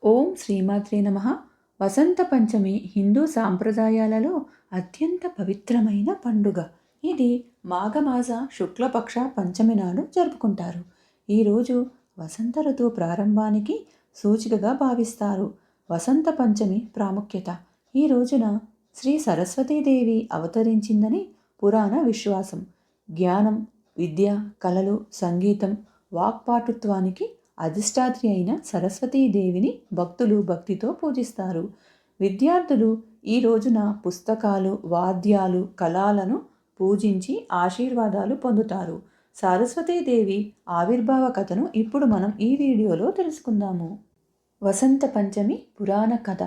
ఓం శ్రీమాత్రే నమః. వసంత పంచమి హిందూ సాంప్రదాయాలలో అత్యంత పవిత్రమైన పండుగ. ఇది మాఘమాస శుక్లపక్ష పంచమి నాడు జరుపుకుంటారు. ఈరోజు వసంత ఋతువు ప్రారంభానికి సూచికగా భావిస్తారు. వసంత పంచమి ప్రాముఖ్యత: ఈ రోజున శ్రీ సరస్వతీదేవి అవతరించిందని పురాణ విశ్వాసం. జ్ఞానం, విద్య, కళలు, సంగీతం, వాక్పాటుత్వానికి అధిష్టాత్రి అయిన సరస్వతీదేవిని భక్తులు భక్తితో పూజిస్తారు. విద్యార్థులు ఈ రోజున పుస్తకాలు, వాద్యాలు, కళలను పూజించి ఆశీర్వాదాలు పొందుతారు. సరస్వతీదేవి ఆవిర్భావ కథను ఇప్పుడు మనం ఈ వీడియోలో తెలుసుకుందాము. వసంత పంచమి పురాణ కథ.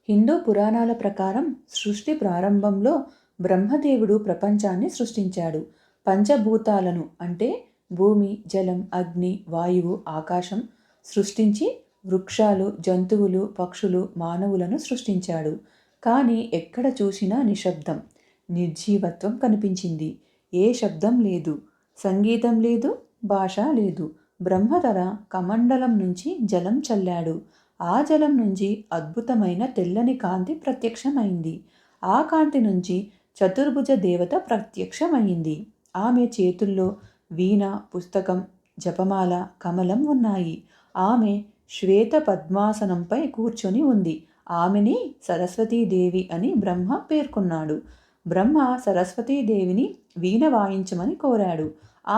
హిందూ పురాణాల ప్రకారం సృష్టి ప్రారంభంలో బ్రహ్మదేవుడు ప్రపంచాన్ని సృష్టించాడు. పంచభూతాలను అంటే భూమి, జలం, అగ్ని, వాయువు, ఆకాశం సృష్టించి వృక్షాలు, జంతువులు, పక్షులు, మానవులను సృష్టించాడు. కానీ ఎక్కడ చూసినా నిశ్శబ్దం, నిర్జీవత్వం కనిపించింది. ఏ శబ్దం లేదు, సంగీతం లేదు, భాష లేదు. బ్రహ్మ తన కమండలం నుంచి జలం చల్లాడు. ఆ జలం నుంచి అద్భుతమైన తెల్లని కాంతి ప్రత్యక్షమైంది. ఆ కాంతి నుంచి చతుర్భుజ దేవత ప్రత్యక్షమైంది. ఆమె చేతుల్లో వీణ, పుస్తకం, జపమాల, కమలం ఉన్నాయి. ఆమె శ్వేత పద్మాసనంపై కూర్చొని ఉంది. ఆమెని సరస్వతీదేవి అని బ్రహ్మ పేర్కొన్నాడు. బ్రహ్మ సరస్వతీదేవిని వీణ వాయించమని కోరాడు.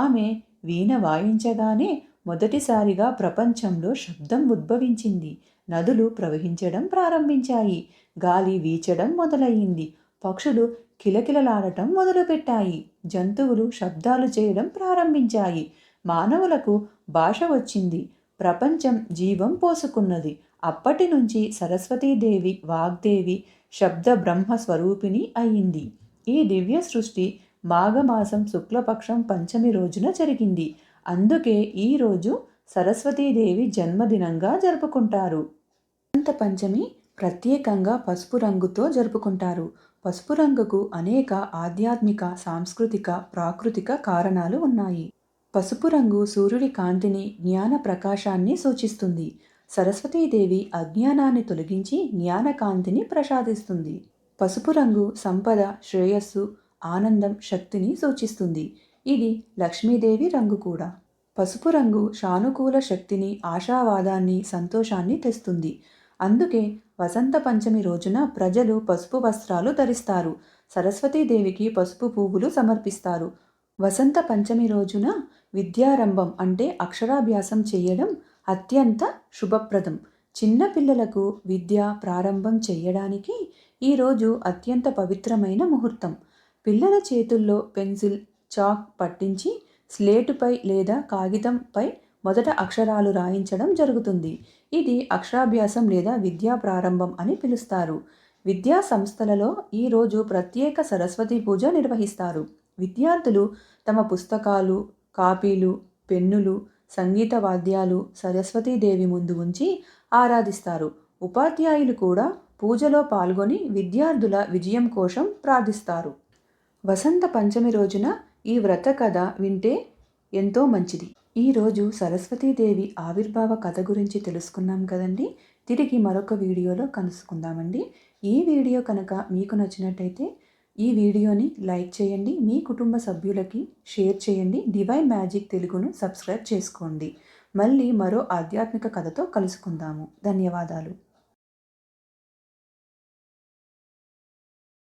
ఆమె వీణ వాయించగానే మొదటిసారిగా ప్రపంచంలో శబ్దం ఉద్భవించింది. నదులు ప్రవహించడం ప్రారంభించాయి. గాలి వీచడం మొదలయ్యింది. పక్షులు కిలకిలలాడటం మొదలుపెట్టాయి. జంతువులు శబ్దాలు చేయడం ప్రారంభించాయి. మానవులకు భాష వచ్చింది. ప్రపంచం జీవం పోసుకున్నది. అప్పటి నుంచి సరస్వతీదేవి వాగ్దేవి, శబ్ద బ్రహ్మ స్వరూపిణి అయింది. ఈ దివ్య సృష్టి మాఘమాసం శుక్లపక్షం పంచమి రోజున జరిగింది. అందుకే ఈ రోజు సరస్వతీదేవి జన్మదినంగా జరుపుకుంటారు. వసంత పంచమి ప్రత్యేకంగా పసుపు రంగుతో జరుపుకుంటారు. పసుపు రంగుకు అనేక ఆధ్యాత్మిక, సాంస్కృతిక, ప్రాకృతిక కారణాలు ఉన్నాయి. పసుపు రంగు సూర్యుడి కాంతిని, జ్ఞాన ప్రకాశాన్ని సూచిస్తుంది. సరస్వతీదేవి అజ్ఞానాన్ని తొలగించి జ్ఞానకాంతిని ప్రసాదిస్తుంది. పసుపు రంగు సంపద, శ్రేయస్సు, ఆనందం, శక్తిని సూచిస్తుంది. ఇది లక్ష్మీదేవి రంగు కూడా. పసుపు రంగు సానుకూల శక్తిని, ఆశావాదాన్ని, సంతోషాన్ని తెస్తుంది. అందుకే వసంత పంచమి రోజున ప్రజలు పసుపు వస్త్రాలు ధరిస్తారు. సరస్వతీదేవికి పసుపు పువ్వులు సమర్పిస్తారు. వసంత పంచమి రోజున విద్యారంభం అంటే అక్షరాభ్యాసం చేయడం అత్యంత శుభప్రదం. చిన్న పిల్లలకు విద్య ప్రారంభం చేయడానికి ఈరోజు అత్యంత పవిత్రమైన ముహూర్తం. పిల్లల చేతుల్లో పెన్సిల్, చాక్ పట్టించి స్లేటుపై లేదా కాగితంపై మొదట అక్షరాలు రాయించడం జరుగుతుంది. ఇది అక్షరాభ్యాసం లేదా విద్యా ప్రారంభం అని పిలుస్తారు. విద్యా సంస్థలలో ఈరోజు ప్రత్యేక సరస్వతి పూజ నిర్వహిస్తారు. విద్యార్థులు తమ పుస్తకాలు, కాపీలు, పెన్నులు, సంగీత వాద్యాలు సరస్వతీదేవి ముందు ఉంచి ఆరాధిస్తారు. ఉపాధ్యాయులు కూడా పూజలో పాల్గొని విద్యార్థుల విజయం కోసం ప్రార్థిస్తారు. వసంత పంచమి రోజున ఈ వ్రత కథ వింటే ఎంతో మంచిది. ఈరోజు సరస్వతీదేవి ఆవిర్భావ కథ గురించి తెలుసుకున్నాం కదండి. తిరిగి మరొక వీడియోలో కలుసుకుందామండి. ఈ వీడియో కనుక మీకు నచ్చినట్టయితే ఈ వీడియోని లైక్ చేయండి, మీ కుటుంబ సభ్యులకి షేర్ చేయండి. డివైన్ మ్యాజిక్ తెలుగును సబ్స్క్రైబ్ చేసుకోండి. మళ్ళీ మరో ఆధ్యాత్మిక కథతో కలుసుకుందాము. ధన్యవాదాలు.